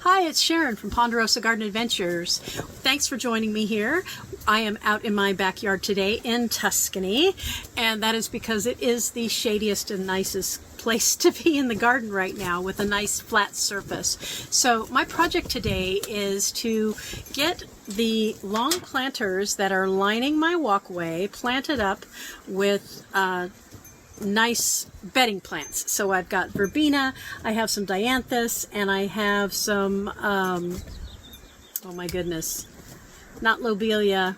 Hi, it's Sharon from Ponderosa Garden Adventures. Thanks for joining me here. I am out in my backyard today in Tuscany, and that is because it is the shadiest and nicest place to be in the garden right now with a nice flat surface. So my project today is to get the long planters that are lining my walkway planted up with nice bedding plants. So I've got verbena, I have some dianthus, and I have some, oh my goodness, not lobelia,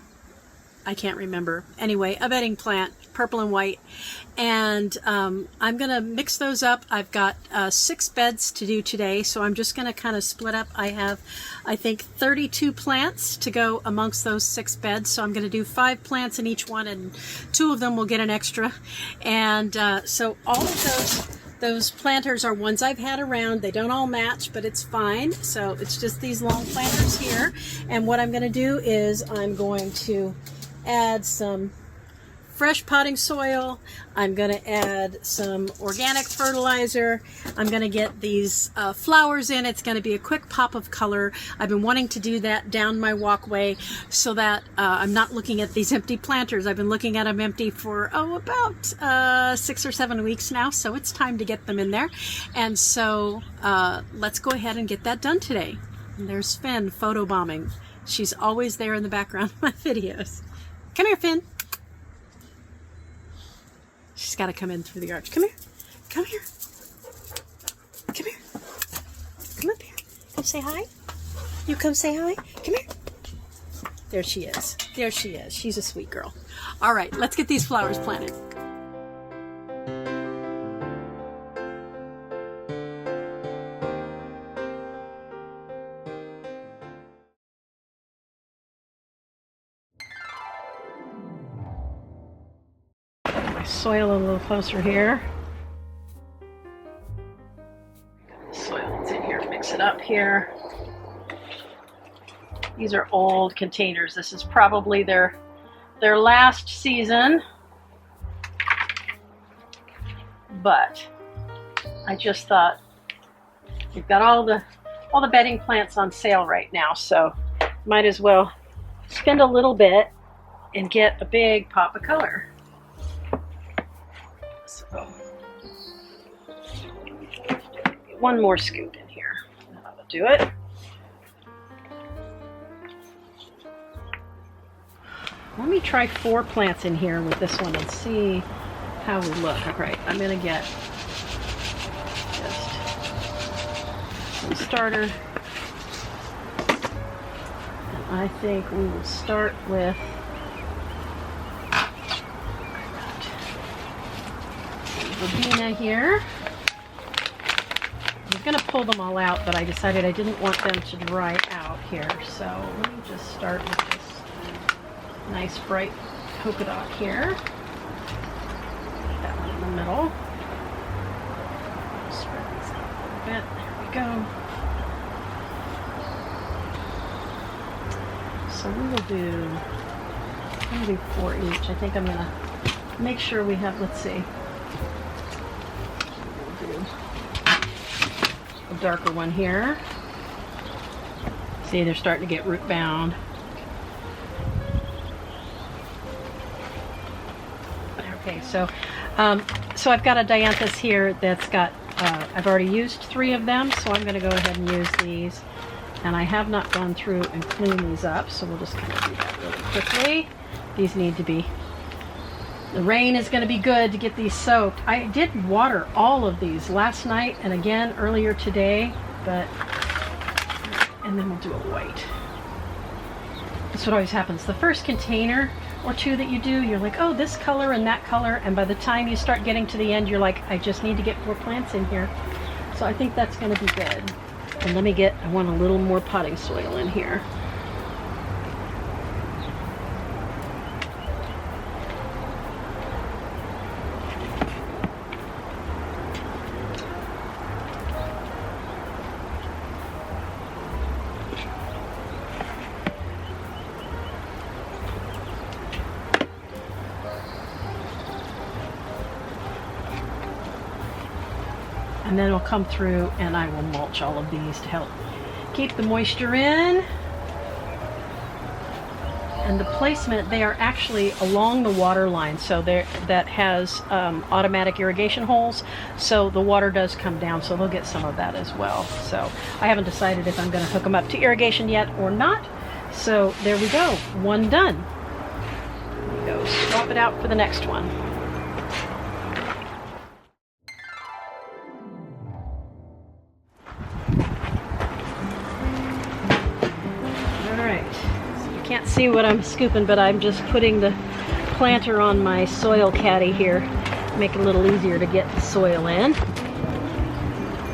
I can't remember. Anyway, a bedding plant, purple and white. And I'm going to mix those up. I've got 6 beds to do today, so I'm just going to kind of split up. I have, I think, 32 plants to go amongst those 6 beds. So I'm going to do 5 plants in each one, and 2 of them will get an extra. And so all of those planters are ones I've had around. They don't all match, but it's fine. So it's just these long planters here. And what I'm going to do is I'm going to add some fresh potting soil. I'm going to add some organic fertilizer. I'm going to get these flowers in. It's going to be a quick pop of color. I've been wanting to do that down my walkway so that I'm not looking at these empty planters. I've been looking at them empty for, about 6 or 7 weeks now, so it's time to get them in there. And so let's go ahead and get that done today. And there's Finn photobombing. She's always there in the background of my videos. Come here, Finn. She's got to come in through the arch. Come here. Come here. Come here. Come up here. Come say hi. You come say hi. Come here. There she is. There she is. She's a sweet girl. All right, let's get these flowers planted. Soil a little closer here. Got the soil that's in here, mix it up here. These are old containers. This is probably their last season, but I just thought we've got all the bedding plants on sale right now, so might as well spend a little bit and get a big pop of color. So, one more scoop in here. That'll do it. Let me try 4 plants in here with this one and see how we look. All right, I'm going to get just some starter. And I think we will start with verbena here. I was going to pull them all out, but I decided I didn't want them to dry out here. So let me just start with this nice bright polka dot here. Put that one in the middle. Spread these out a little bit. There we go. So we will do, I'm going to do 4 each. I think I'm going to make sure we have, let's see, a darker one here. See, they're starting to get root bound. Okay, so I've got a dianthus here that's got, I've already used 3 of them, so I'm going to go ahead and use these. And I have not gone through and cleaned these up, so we'll just kind of do that really quickly. These need to be, the rain is going to be good to get these soaked. I did water all of these last night and again earlier today, and then we'll do a white. That's what always happens. The first container or 2 that you do, you're like, oh, this color and that color, and by the time you start getting to the end, you're like, I just need to get 4 plants in here. So I think that's going to be good. And I want a little more potting soil in here. And then it'll come through and I will mulch all of these to help keep the moisture in. And the placement, they are actually along the water line, so that has automatic irrigation holes, so the water does come down, so they'll get some of that as well. So I haven't decided if I'm going to hook them up to irrigation yet or not. So there we go, one done. There we go, swap it out for the next one. Can't see what I'm scooping, but I'm just putting the planter on my soil caddy here, make it a little easier to get the soil in.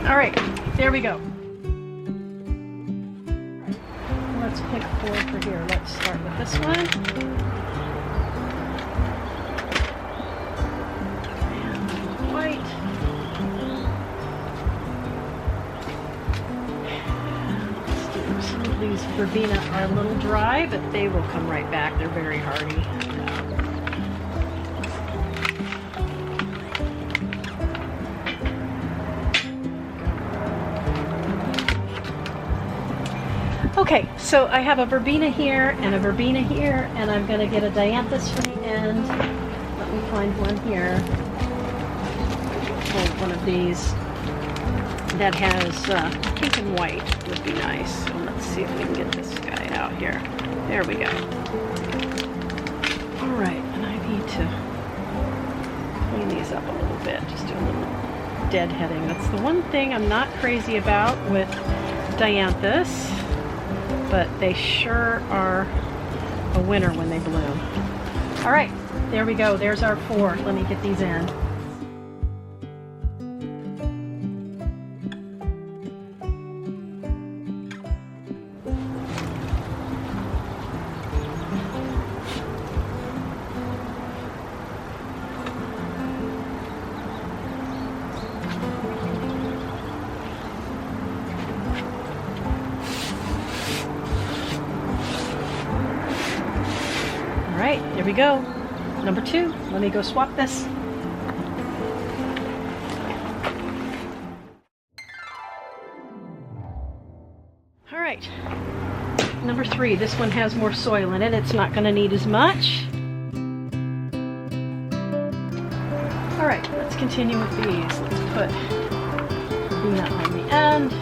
All right, there we go. Let's pick 4 for here. Let's start with this one. And white. Some of these verbena are a little dry, but they will come right back. They're very hardy. Okay, so I have a verbena here and a verbena here, and I'm going to get a dianthus for the end. Let me find one here. Oh, one of these that has pink and white would be nice. So let's see if we can get this guy out here. There we go. All right, and I need to clean these up a little bit, just do a little deadheading. That's the one thing I'm not crazy about with dianthus, but they sure are a winner when they bloom. All right, there we go. There's our 4. Let me get these in. There we go. Number 2. Let me go swap this. All right. Number 3. This one has more soil in it. It's not going to need as much. All right. Let's continue with these. Let's put verbena on the end.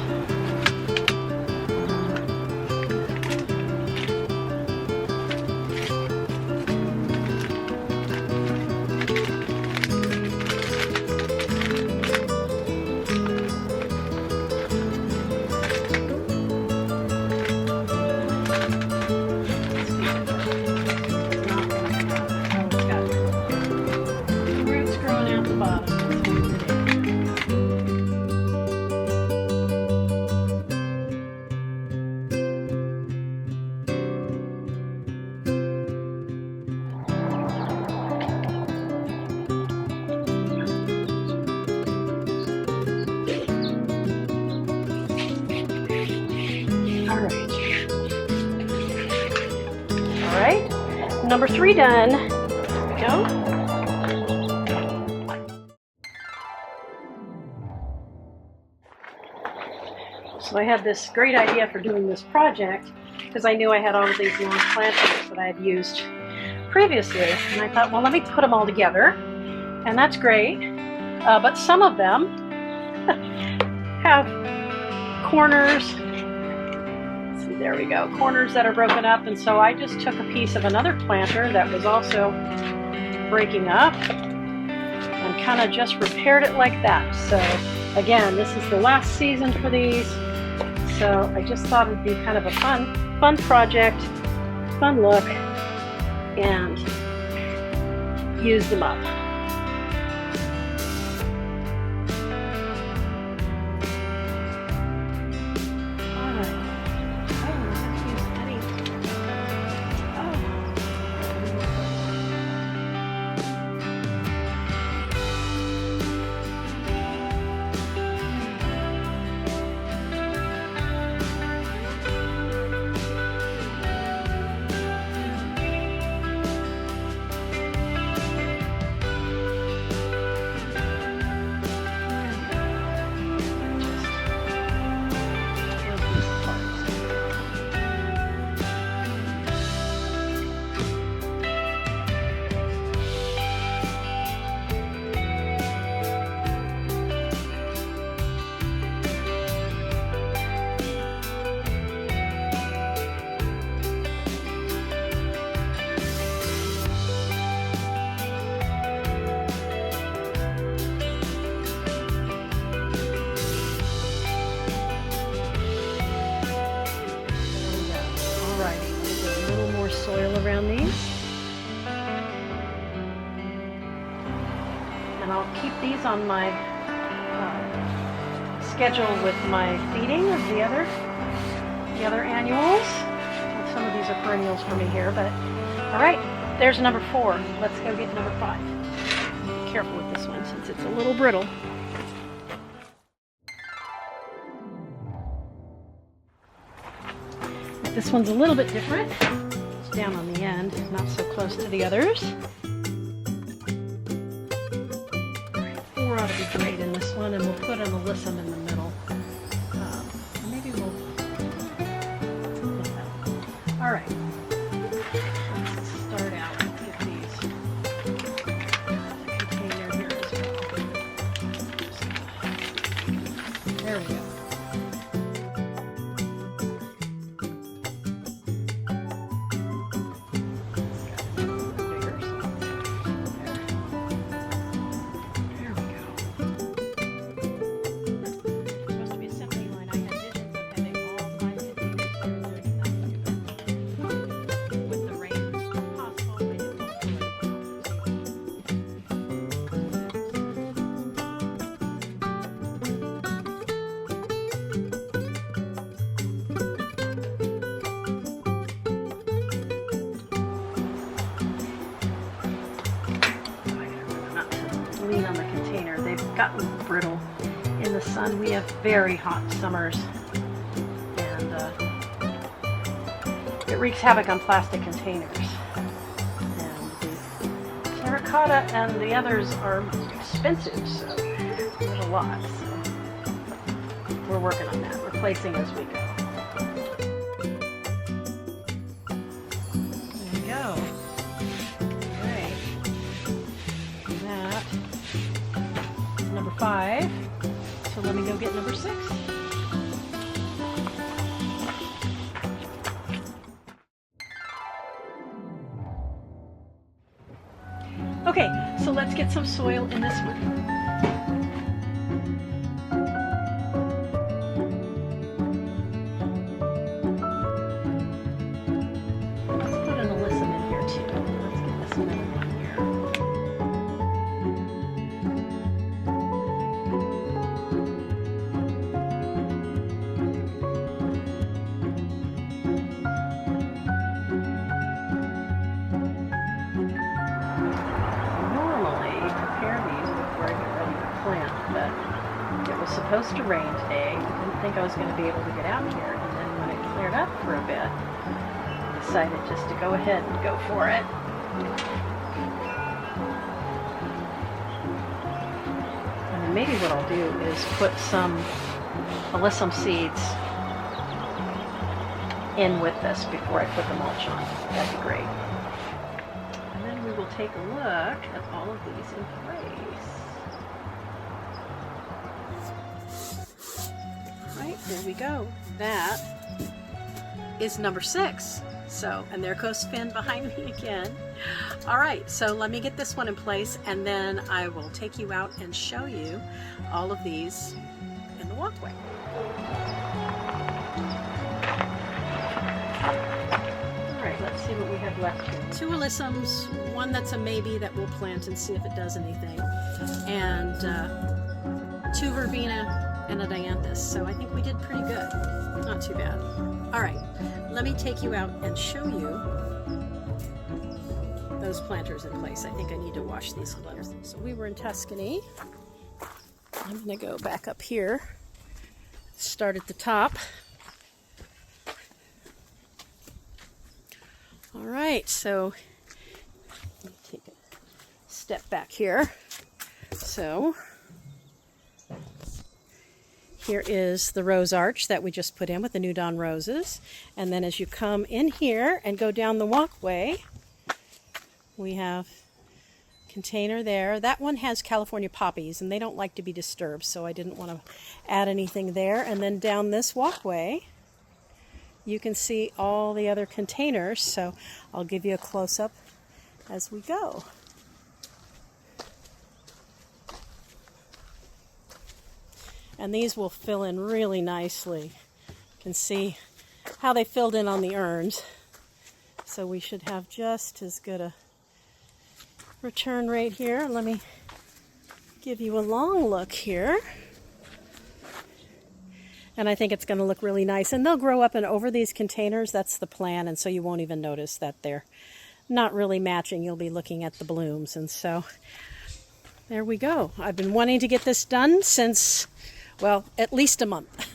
Number 3 done. There we go. So I had this great idea for doing this project because I knew I had all of these long planters that I had used previously. And I thought, well, let me put them all together. And that's great. But some of them have corners. There we go, corners that are broken up, and so I just took a piece of another planter that was also breaking up and kind of just repaired it like that. So again, this is the last season for these, so I just thought it'd be kind of a fun project, fun look, and use them up. soil around these. And I'll keep these on my schedule with my feeding of the other annuals. Some of these are perennials for me here, but all right, there's number 4. Let's go get number 5. Be careful with this one since it's a little brittle. This one's a little bit different. It's down on the end, not so close to the others. All right, 4 ought to be great in this one, and we'll put an alyssum in the middle. Maybe we'll. All right. Let's start out. Let's get these. Container here as well. There we go. On the container. They've gotten brittle in the sun. We have very hot summers, and it wreaks havoc on plastic containers. And the terracotta and the others are expensive, so there's a lot. So we're working on that, replacing as we go. There we go. All right. That. Number 5. So let me go get number 6. Okay, so let's get some soil in this one. Let's put an alyssum in here too. Let's get this middle one here. Supposed to rain today. I didn't think I was going to be able to get out here, and then when it cleared up for a bit, I decided just to go ahead and go for it. And then maybe what I'll do is put some alyssum seeds in with this before I put the mulch on. That'd be great. And then we will take a look at all of these in place. There we go. That is number 6. So, and there goes Finn behind me again. All right, so let me get this one in place, and then I will take you out and show you all of these in the walkway. All right, let's see what we have left here. 2 alyssums, 1 that's a maybe that we'll plant and see if it does anything, and 2 verbena and a dianthus, so I think we did pretty good. Not too bad. All right, let me take you out and show you those planters in place. I think I need to wash these planters. So we were in Tuscany. I'm gonna go back up here, start at the top. All right, so let me take a step back here. So here is the rose arch that we just put in with the New Dawn roses. And then as you come in here and go down the walkway, we have a container there. That one has California poppies, and they don't like to be disturbed, so I didn't want to add anything there. And then down this walkway, you can see all the other containers, so I'll give you a close-up as we go. And these will fill in really nicely. You can see how they filled in on the urns. So we should have just as good a return rate here. Let me give you a long look here. And I think it's going to look really nice. And they'll grow up and over these containers. That's the plan. And so you won't even notice that they're not really matching. You'll be looking at the blooms. And so there we go. I've been wanting to get this done since, well, at least a month.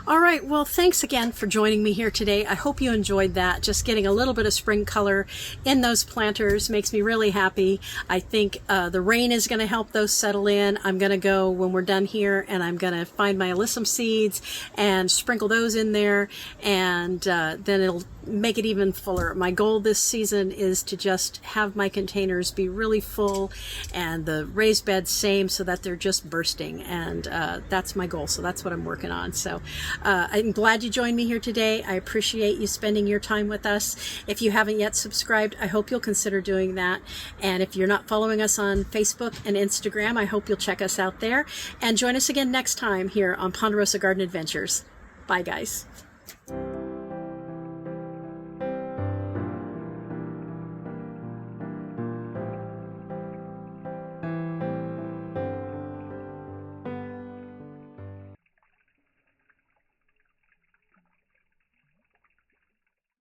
All right, well, thanks again for joining me here today. I hope you enjoyed that. Just getting a little bit of spring color in those planters makes me really happy. I think the rain is going to help those settle in. I'm going to go, when we're done here, and I'm going to find my alyssum seeds and sprinkle those in there, and then it'll make it even fuller. My goal this season is to just have my containers be really full and the raised beds same, so that they're just bursting, and that's my goal. So that's what I'm working on. So I'm glad you joined me here today. I appreciate you spending your time with us. If you haven't yet subscribed, I hope you'll consider doing that. And if you're not following us on Facebook and Instagram, I hope you'll check us out there, and join us again next time here on Ponderosa Garden Adventures. Bye, guys.